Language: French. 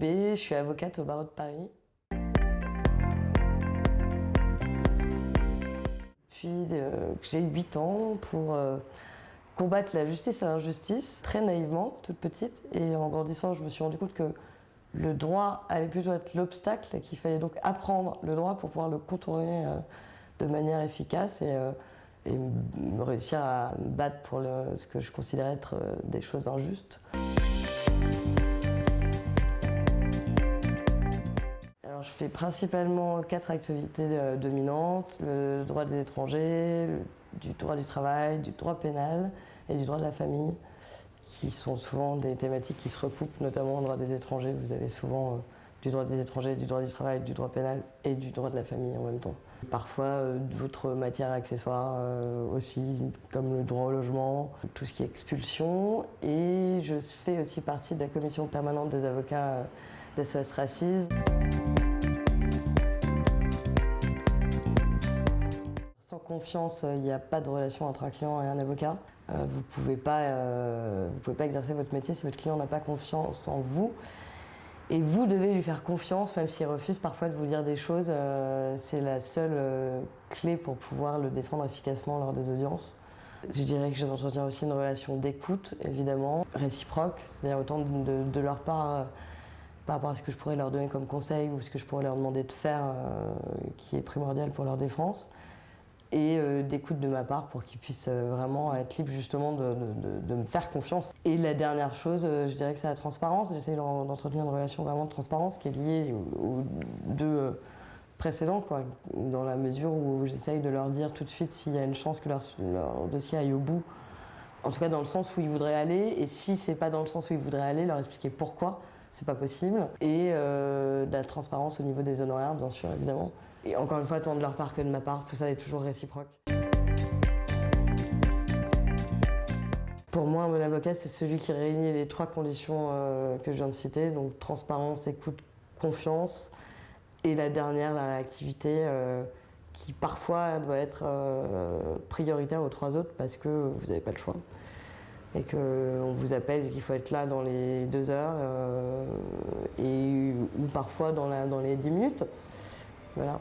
Bébé, je suis avocate au barreau de Paris. Depuis que j'ai 8 ans pour combattre la justice et l'injustice, très naïvement, toute petite. Et en grandissant, je me suis rendu compte que le droit allait plutôt être l'obstacle et qu'il fallait donc apprendre le droit pour pouvoir le contourner de manière efficace et réussir à me battre pour ce que je considérais être des choses injustes. Alors, je fais principalement 4 activités dominantes: le droit des étrangers, du droit du travail, du droit pénal et du droit de la famille, qui sont souvent des thématiques qui se recoupent, notamment en droit des étrangers. Vous avez souvent du droit des étrangers, du droit du travail, du droit pénal et du droit de la famille en même temps. Parfois d'autres matières accessoires aussi, comme le droit au logement, tout ce qui est expulsion. Et je fais aussi partie de la commission permanente des avocats d'SOS Racisme. Sans confiance, il n'y a pas de relation entre un client et un avocat. Vous pouvez pas exercer votre métier si votre client n'a pas confiance en vous. Et vous devez lui faire confiance, même s'il refuse parfois de vous dire des choses. C'est la seule clé pour pouvoir le défendre efficacement lors des audiences. Je dirais que j'entretiens aussi une relation d'écoute, évidemment, réciproque, c'est-à-dire autant de leur part par rapport à ce que je pourrais leur donner comme conseil ou ce que je pourrais leur demander de faire, qui est primordial pour leur défense. Et d'écoute de ma part pour qu'ils puissent vraiment être libres justement de me faire confiance. Et la dernière chose, je dirais que c'est la transparence. J'essaie d'entretenir une relation vraiment de transparence qui est liée aux deux précédents, quoi, dans la mesure où j'essaye de leur dire tout de suite s'il y a une chance que leur dossier aille au bout, en tout cas dans le sens où ils voudraient aller, et si c'est pas dans le sens où ils voudraient aller, leur expliquer pourquoi c'est pas possible, et de la transparence au niveau des honoraires, bien sûr, évidemment. Et encore une fois, tant de leur part que de ma part, tout ça est toujours réciproque. Pour moi, un bon avocat, c'est celui qui réunit les 3 conditions que je viens de citer, donc transparence, écoute, confiance, et la dernière, la réactivité, qui parfois doit être prioritaire aux 3 autres parce que vous n'avez pas le choix. Et qu'on vous appelle et qu'il faut être là dans les 2 heures, ou parfois dans les 10 minutes. Voilà.